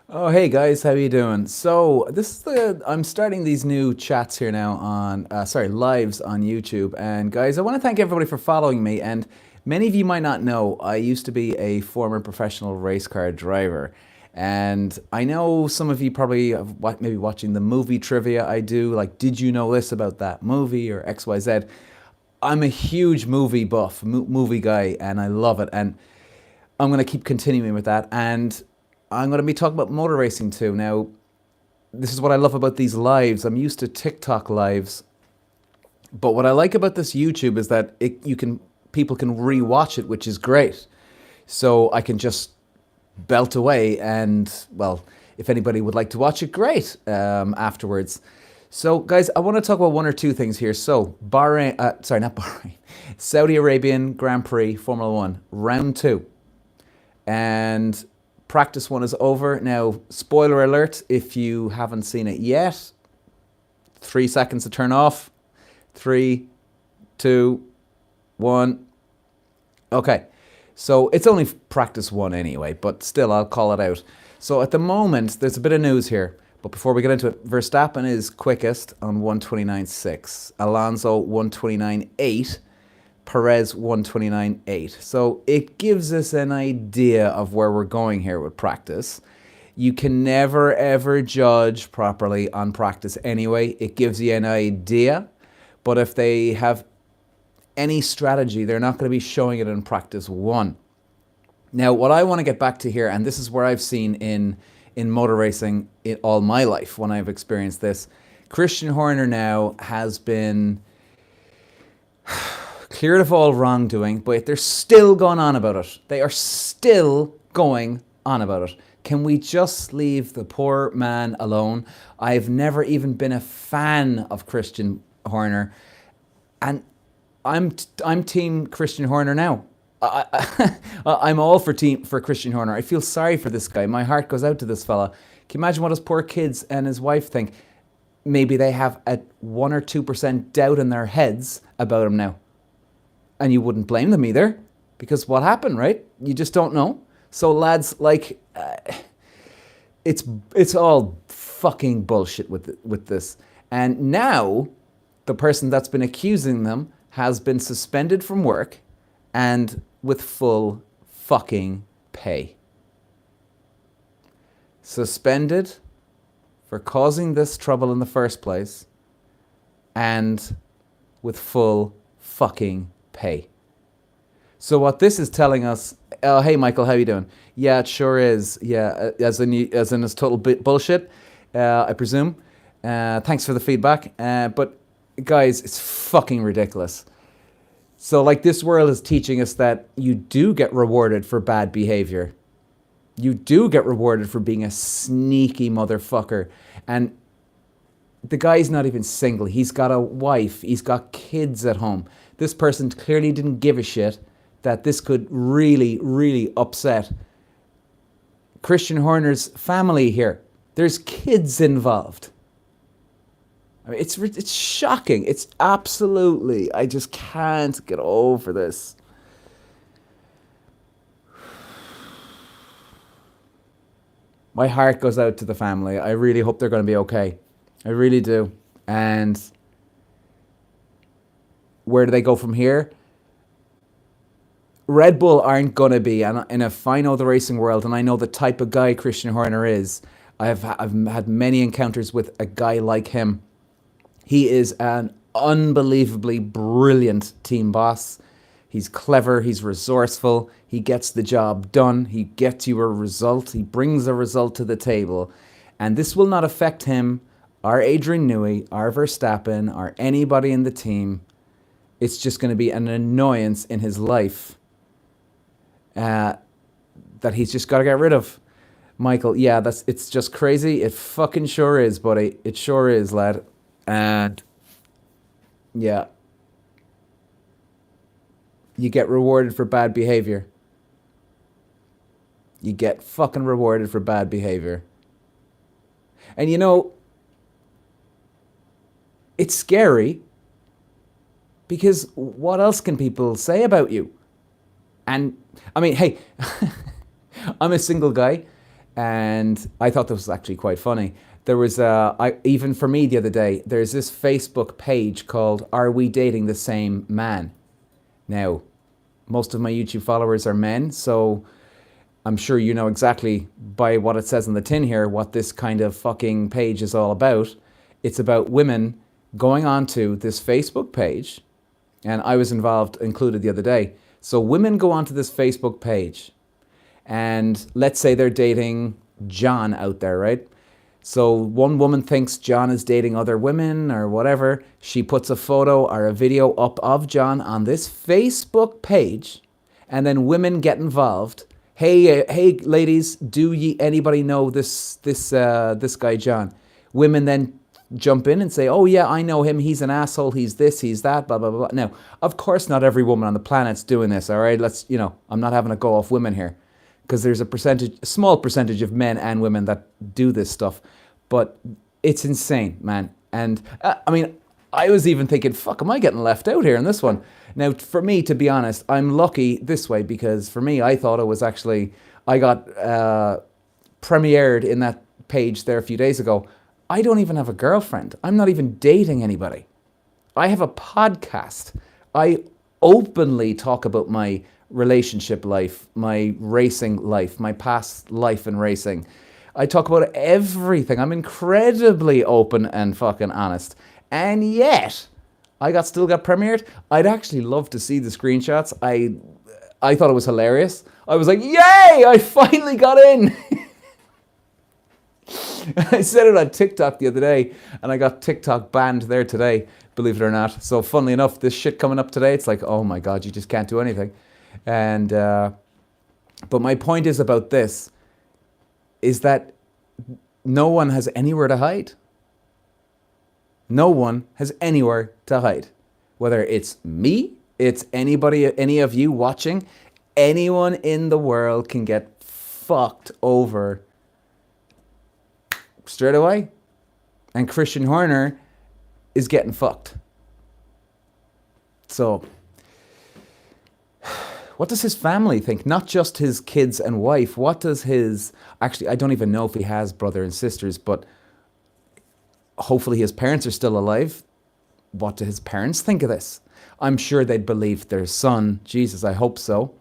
Oh, hey guys, how you doing? So this is the I'm starting these new chats here now on lives on YouTube. And guys, I want to thank everybody for following me. And many of you might not know, I used to be a former professional race car driver. And I know some of you probably have maybe watching the movie trivia I do, like did you know this about that movie or XYZ. I'm a huge movie buff, movie guy, and I love it. And I'm going to keep continuing with that. And I'm going to be talking about motor racing too. Now, this is what I love about these lives. I'm used to TikTok lives, but what I like about this YouTube is that people can rewatch it, which is great. So I can just belt away, and well, if anybody would like to watch it, great. Afterwards. So, guys, I want to talk about one or two things here. So, not Bahrain, Saudi Arabian Grand Prix Formula One, round two, and practice one is over. Now, spoiler alert, if you haven't seen it yet, 3 seconds to turn off. Three, two, one. Okay. So it's only practice one anyway, but still, I'll call it out. So at the moment, there's a bit of news here. But before we get into it, Verstappen is quickest on 129.6, Alonso 129.8, Perez 129.8. So it gives us an idea of where we're going here with practice. You can never ever judge properly on practice anyway. It gives you an idea, but if they have any strategy, they're not going to be showing it in practice one. Now, what I want to get back to here, and this is where I've seen in motor racing in all my life when I've experienced this, Christian Horner now has been cleared of all wrongdoing, but they're still going on about it. They are still going on about it. Can we just leave the poor man alone? I've never even been a fan of Christian Horner, and I'm team Christian Horner now. I'm all for Christian Horner. I feel sorry for this guy. My heart goes out to this fella. Can you imagine what his poor kids and his wife think? Maybe they have a 1 or 2% doubt in their heads about him now. And you wouldn't blame them either, because what happened, right? You just don't know. So lads, like, it's all fucking bullshit with this. And now, the person that's been accusing them has been suspended from work, and with full fucking pay. Suspended for causing this trouble in the first place, and with full fucking pay. So what this is telling us, oh, hey Michael, how you doing? Yeah, it sure is. Yeah, as in it's total bullshit, I presume. Thanks for the feedback. But guys, it's fucking ridiculous. So like this world is teaching us that you do get rewarded for bad behavior. You do get rewarded for being a sneaky motherfucker. And the guy's not even single. He's got a wife. He's got kids at home. This person clearly didn't give a shit that this could really, really upset Christian Horner's family here. There's kids involved. I mean, it's shocking. It's absolutely, I just can't get over this. My heart goes out to the family. I really hope they're going to be okay. I really do. And where do they go from here? Red Bull aren't going to be, and if I know the racing world and I know the type of guy Christian Horner is, I've had many encounters with a guy like him. He is an unbelievably brilliant team boss. He's clever, he's resourceful, he gets the job done, he gets you a result, he brings a result to the table. And this will not affect him, or Adrian Newey, or Verstappen, or anybody in the team. It's just going to be an annoyance in his life that he's just got to get rid of. Michael, yeah, it's just crazy. It fucking sure is, buddy. It sure is, lad. And yeah, you get rewarded for bad behavior. You get fucking rewarded for bad behavior. And you know, it's scary because what else can people say about you? And I mean, hey, I'm a single guy. and I thought this was actually quite funny. There was even for me the other day. There's this Facebook page called "Are We Dating the Same Man?" Now, most of my YouTube followers are men, so I'm sure you know exactly by what it says on the tin here what this kind of fucking page is all about. It's about women going onto this Facebook page, and I was included the other day. So women go onto this Facebook page, and let's say they're dating John out there, right? So one woman thinks John is dating other women or whatever. She puts a photo or a video up of John on this Facebook page, and then women get involved. Hey, ladies, do anybody know this guy John? Women then jump in and say, oh yeah, I know him. He's an asshole. He's this. He's that. Blah blah blah. Now, of course, not every woman on the planet's doing this. All right, I'm not having a go off women here, because there's a small percentage of men and women that do this stuff, but it's insane, man. And I mean, I was even thinking, fuck, am I getting left out here in this one? Now, for me, to be honest, I'm lucky this way, because for me, I thought it was actually, I got premiered in that page there a few days ago. I don't even have a girlfriend. I'm not even dating anybody. I have a podcast. I openly talk about my relationship life, my racing life, my past life in racing. I talk about everything. I'm incredibly open and fucking honest. And yet, still got premiered. I'd actually love to see the screenshots. I thought it was hilarious. I was like, yay, I finally got in. I said it on TikTok the other day, and I got TikTok banned there today, believe it or not. So funnily enough, this shit coming up today, it's like, oh my God, you just can't do anything. And but my point is about this, is that no one has anywhere to hide. No one has anywhere to hide. Whether it's me, it's anybody, any of you watching, anyone in the world can get fucked over straight away. And Christian Horner is getting fucked. So, what does his family think? Not just his kids and wife. What does actually, I don't even know if he has brother and sisters, but hopefully his parents are still alive. What do his parents think of this? I'm sure they'd believe their son. Jesus, I hope so.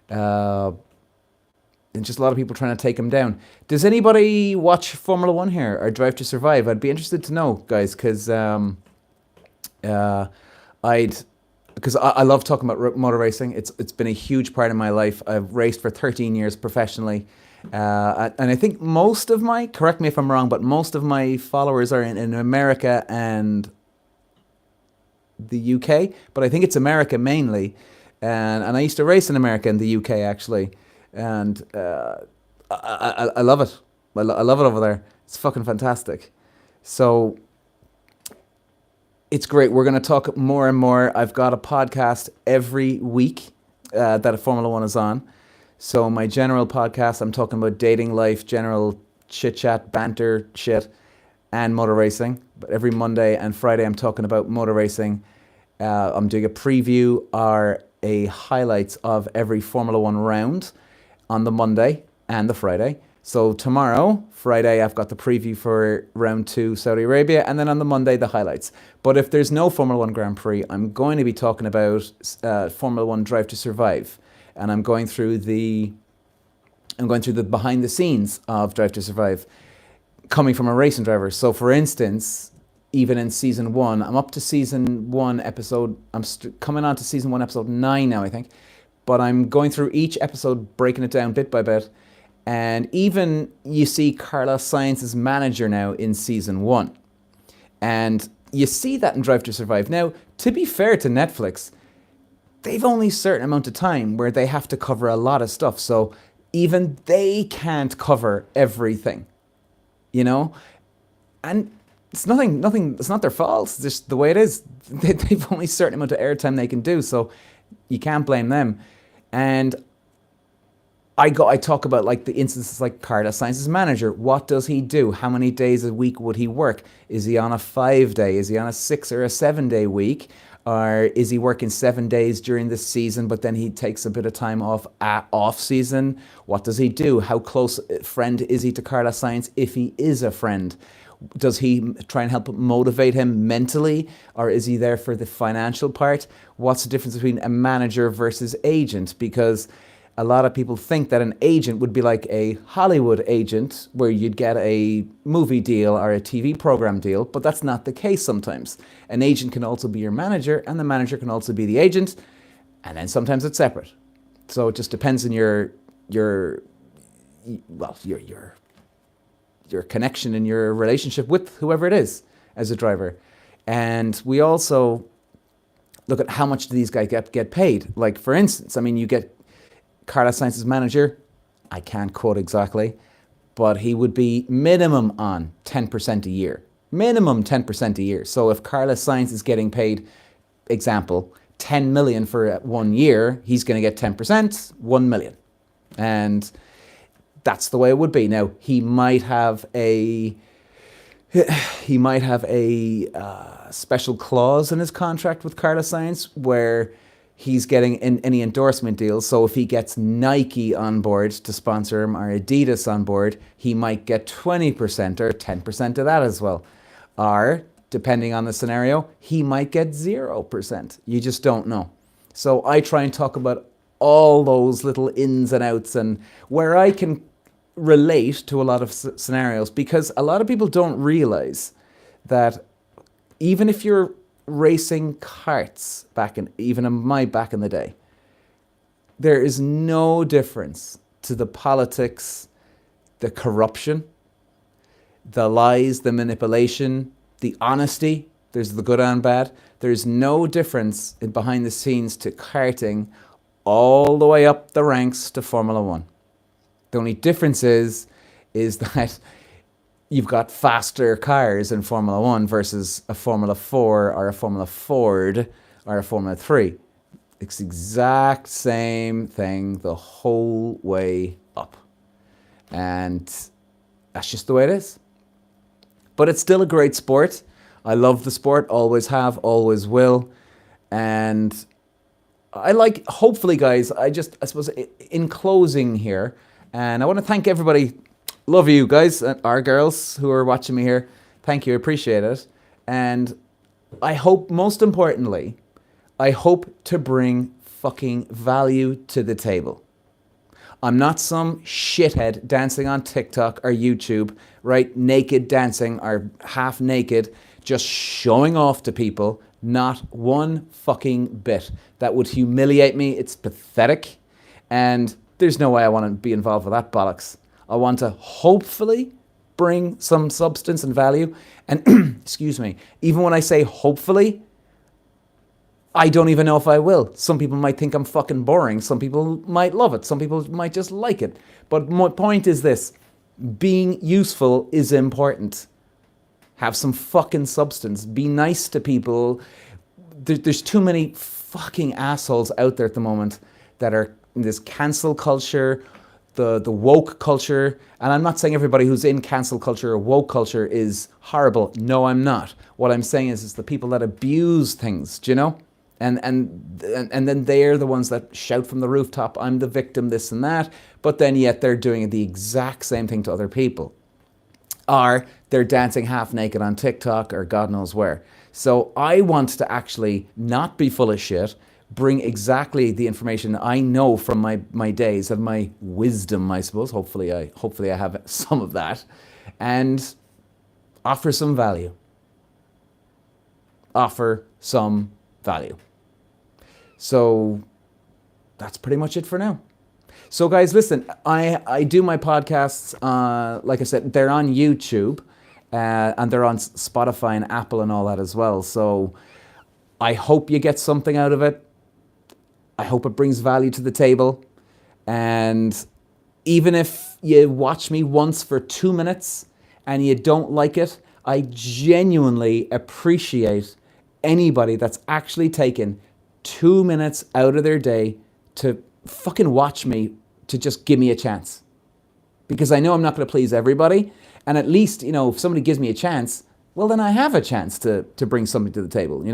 And just a lot of people trying to take him down. Does anybody watch Formula One here or Drive to Survive? I'd be interested to know, guys, because I love talking about motor racing. It's been a huge part of my life. I've raced for 13 years professionally. And I think correct me if I'm wrong, but most of my followers are in America and the UK. But I think it's America mainly. And I used to race in America and the UK, actually. And I love it. I love it over there. It's fucking fantastic. So it's great. We're going to talk more and more. I've got a podcast every week that a Formula One is on. So my general podcast, I'm talking about dating life, general chit-chat, banter shit, and motor racing. But every Monday and Friday, I'm talking about motor racing. I'm doing a preview or a highlights of every Formula One round on the Monday and the Friday. So tomorrow, Friday, I've got the preview for round 2, Saudi Arabia, and then on the Monday, the highlights. But if there's no Formula One Grand Prix, I'm going to be talking about Formula One Drive to Survive. And I'm going through the behind the scenes of Drive to Survive, coming from a racing driver. So for instance, even in season 1, I'm up to season 1 episode, coming on to season 1 episode 9 now, I think. But I'm going through each episode, breaking it down bit by bit. And even you see Carlos Sainz's manager now in season 1. And you see that in Drive to Survive. Now, to be fair to Netflix, they've only a certain amount of time where they have to cover a lot of stuff. So even they can't cover everything, you know? And it's it's not their fault. It's just the way it is. They've only a certain amount of airtime they can do. So you can't blame them. And I talk about like the instances like Carlos Sainz's manager. What does he do? How many days a week would he work? Is he on a 5-day? Is he on a 6 or a 7-day week? Or is he working 7 days during the season, but then he takes a bit of time off season? What does he do? How close a friend is he to Carlos Sainz if he is a friend? Does he try and help motivate him mentally, or is he there for the financial part? What's the difference between a manager versus agent? Because a lot of people think that an agent would be like a Hollywood agent where you'd get a movie deal or a TV program deal, but that's not the case sometimes. An agent can also be your manager, and the manager can also be the agent, and then sometimes it's separate. So it just depends on your connection and your relationship with whoever it is as a driver. And we also look at how much do these guys get paid. Like, for instance, I mean, you get Carlos Sainz's manager, I can't quote exactly, but he would be minimum on 10% a year. Minimum 10% a year. So if Carlos Sainz is getting paid, example, 10 million for 1 year, he's going to get 10%, 1 million. And that's the way it would be. Now, he might have a special clause in his contract with Carlos Sainz where he's getting any endorsement deals. So if he gets Nike on board to sponsor him or Adidas on board, he might get 20% or 10% of that as well. Or, depending on the scenario, he might get 0%. You just don't know. So I try and talk about all those little ins and outs and where I can relate to a lot of scenarios, because a lot of people don't realize that even if you're racing karts back in the day, there is no difference to the politics, the corruption, the lies, the manipulation, the honesty. There's the good and bad. There's no difference in behind the scenes to karting all the way up the ranks to Formula One. The only difference is that you've got faster cars in Formula One versus a Formula 4 or a Formula Ford or a Formula 3. It's the exact same thing the whole way up. And that's just the way it is. But it's still a great sport. I love the sport, always have, always will. And hopefully guys, I suppose in closing here, and I want to thank everybody. Love you guys, our girls who are watching me here. Thank you, appreciate it. And I hope, most importantly, I hope to bring fucking value to the table. I'm not some shithead dancing on TikTok or YouTube, right? Naked dancing or half naked, just showing off to people. Not one fucking bit. That would humiliate me. It's pathetic. And there's no way I want to be involved with that bollocks. I want to hopefully bring some substance and value. And excuse me, even when I say hopefully, I don't even know if I will. Some people might think I'm fucking boring. Some people might love it. Some people might just like it. But my point is this: being useful is important. Have some fucking substance. Be nice to people. There's too many fucking assholes out there at the moment that are in this cancel culture, the woke culture. And I'm not saying everybody who's in cancel culture or woke culture is horrible. No, I'm not. What I'm saying is the people that abuse things, do you know? And then they're the ones that shout from the rooftop, I'm the victim, this and that. But then yet they're doing the exact same thing to other people. Or they're dancing half naked on TikTok or God knows where. So I want to actually not be full of shit, bring exactly the information I know from my days of my wisdom, I suppose. Hopefully I have some of that, and offer some value. Offer some value. So that's pretty much it for now. So guys, listen, I do my podcasts, like I said, they're on YouTube, and they're on Spotify and Apple and all that as well. So I hope you get something out of it. I hope it brings value to the table. And even if you watch me once for 2 minutes and you don't like it, I genuinely appreciate anybody that's actually taken 2 minutes out of their day to fucking watch me, to just give me a chance. Because I know I'm not going to please everybody. And at least, if somebody gives me a chance, well, then I have a chance to bring something to the table,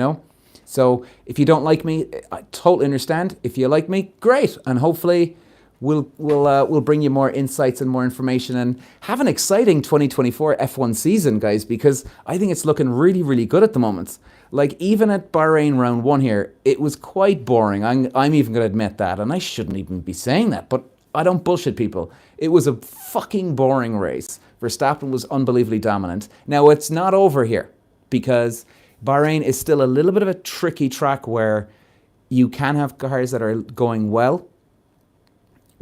So if you don't like me, I totally understand. If you like me, great. And hopefully we'll bring you more insights and more information and have an exciting 2024 F1 season, guys, because I think it's looking really, really good at the moment. Like, even at Bahrain round 1 here, it was quite boring. I'm even going to admit that, and I shouldn't even be saying that, but I don't bullshit people. It was a fucking boring race. Verstappen was unbelievably dominant. Now, it's not over here, because Bahrain is still a little bit of a tricky track where you can have cars that are going well,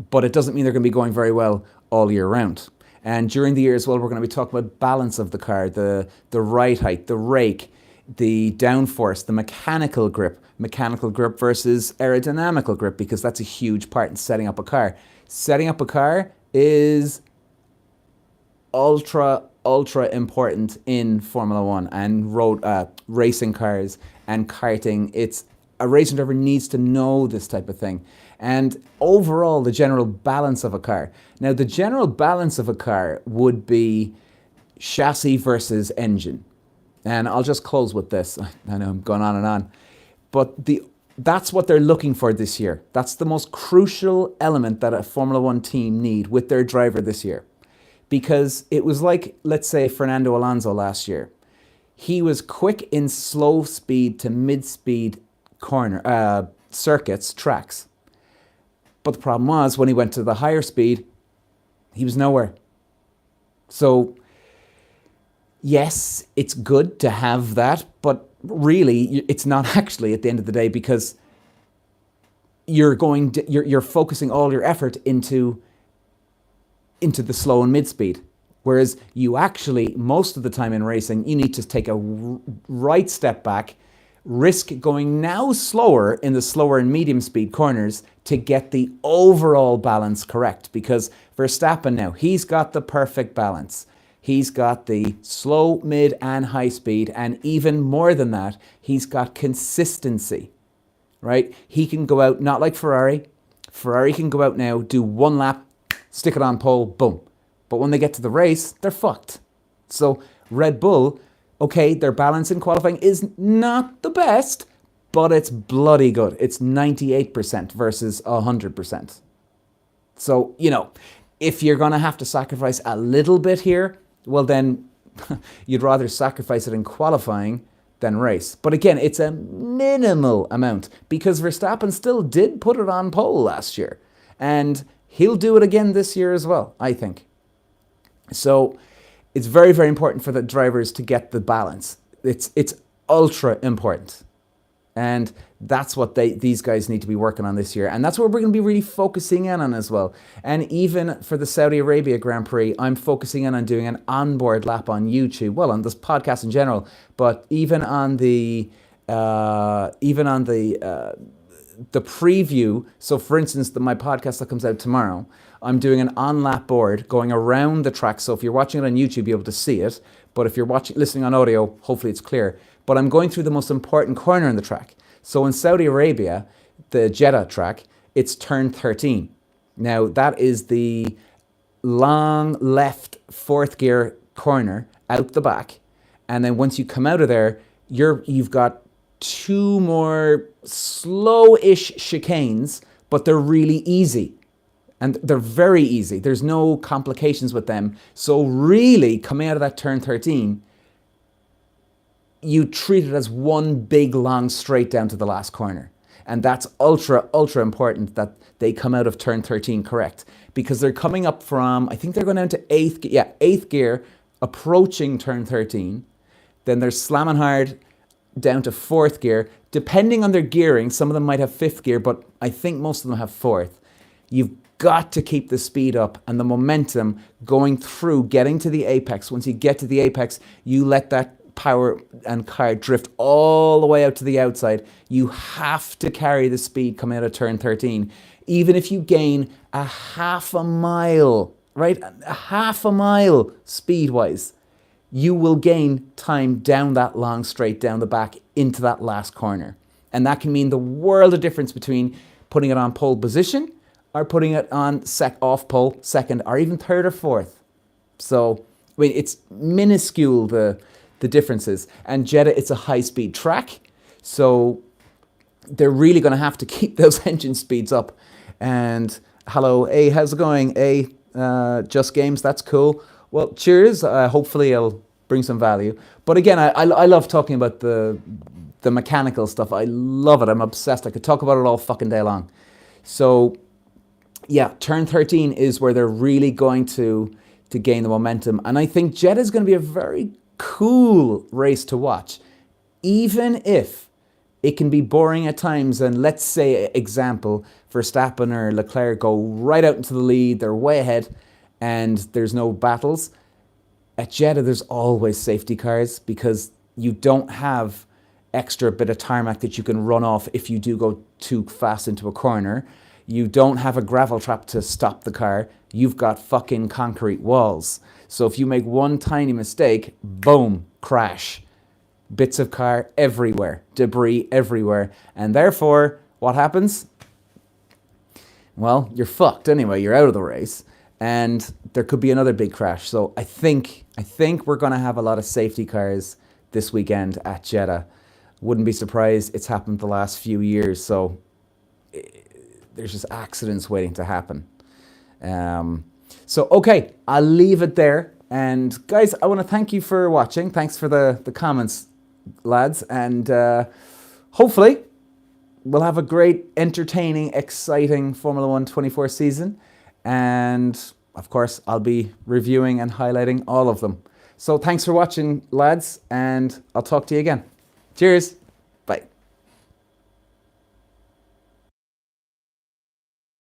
but it doesn't mean they're going to be going very well all year round. And during the year as well, we're going to be talking about balance of the car, the ride height, the rake, the downforce, the mechanical grip versus aerodynamical grip, because that's a huge part in setting up a car. Setting up a car is ultra important in Formula One and road racing cars and karting. It's a racing driver needs to know this type of thing. And overall, the general balance of a car. Now, the general balance of a car would be chassis versus engine. And I'll just close with this. I know I'm going on and on. But that's what they're looking for this year. That's the most crucial element that a Formula One team need with their driver this year. Because it was like, let's say, Fernando Alonso last year. He was quick in slow speed to mid-speed tracks. But the problem was, when he went to the higher speed, he was nowhere. So, yes, it's good to have that, but really, it's not actually at the end of the day, because you're focusing all your effort into the slow and mid-speed. Whereas you actually, most of the time in racing, you need to take a right step back, risk going now slower in the slower and medium speed corners to get the overall balance correct. Because Verstappen now, he's got the perfect balance. He's got the slow, mid and high speed. And even more than that, he's got consistency, right? He can go out, not like Ferrari. Ferrari can go out now, do one lap, stick it on pole, boom. But when they get to the race, they're fucked. So Red Bull, okay, their balance in qualifying is not the best, but it's bloody good. It's 98% versus 100%. So, if you're going to have to sacrifice a little bit here, well then, you'd rather sacrifice it in qualifying than race. But again, it's a minimal amount, because Verstappen still did put it on pole last year. And he'll do it again this year as well, I think. So it's very, very important for the drivers to get the balance. It's ultra important. And that's what these guys need to be working on this year. And that's what we're going to be really focusing in on as well. And even for the Saudi Arabia Grand Prix, I'm focusing in on doing an onboard lap on YouTube. Well, on this podcast in general, but even on the preview. So for instance, my podcast that comes out tomorrow, I'm doing an on-lap board going around the track. So if you're watching it on YouTube, you'll be able to see it. But if you're listening on audio, hopefully it's clear. But I'm going through the most important corner in the track. So in Saudi Arabia, the Jeddah track, it's turn 13. Now, that is the long left fourth gear corner out the back. And then once you come out of there, you've got two more slow-ish chicanes, but they're really easy. And they're very easy. There's no complications with them. So really, coming out of that turn 13, you treat it as one big, long straight down to the last corner. And that's ultra important that they come out of turn 13 correct. Because they're coming up from, I think they're going down to eighth gear, approaching turn 13. Then they're slamming hard down to fourth gear. Depending on their gearing, some of them might have fifth gear, but I think most of them have fourth. You've got to keep the speed up and the momentum going through, getting to the apex. Once you get to the apex, you let that power and car drift all the way out to the outside. You have to carry the speed coming out of turn 13. Even if you gain a half a mile, right? A half a mile speed-wise, you will gain time down that long straight down the back into that last corner. And that can mean the world of difference between putting it on pole position or putting it on off pole, second, or even third or fourth. So, I mean, it's minuscule, the differences. And Jeddah, it's a high-speed track. So they're really going to have to keep those engine speeds up. And hello, A, how's it going? A, Just Games, that's cool. Well, cheers. Hopefully I'll bring some value. But again, I love talking about the mechanical stuff. I love it. I'm obsessed. I could talk about it all fucking day long. So yeah, turn 13 is where they're really going to gain the momentum. And I think Jeddah is going to be a very cool race to watch. Even if it can be boring at times, and let's say, example, Verstappen or Leclerc go right out into the lead, they're way ahead, and there's no battles. At Jeddah, there's always safety cars because you don't have extra bit of tarmac that you can run off if you do go too fast into a corner. You don't have a gravel trap to stop the car. You've got fucking concrete walls. So if you make one tiny mistake, boom, crash. Bits of car everywhere, debris everywhere. And therefore, what happens? Well, you're fucked anyway. You're out of the race. And there could be another big crash. So I think we're going to have a lot of safety cars this weekend at Jeddah. Wouldn't be surprised. It's happened the last few years. So there's just accidents waiting to happen. So, okay, I'll leave it there. And guys, I want to thank you for watching. Thanks for the comments, lads. And hopefully we'll have a great, entertaining, exciting Formula 1 24 season. And of course, I'll be reviewing and highlighting all of them. So thanks for watching, lads. And I'll talk to you again. Cheers.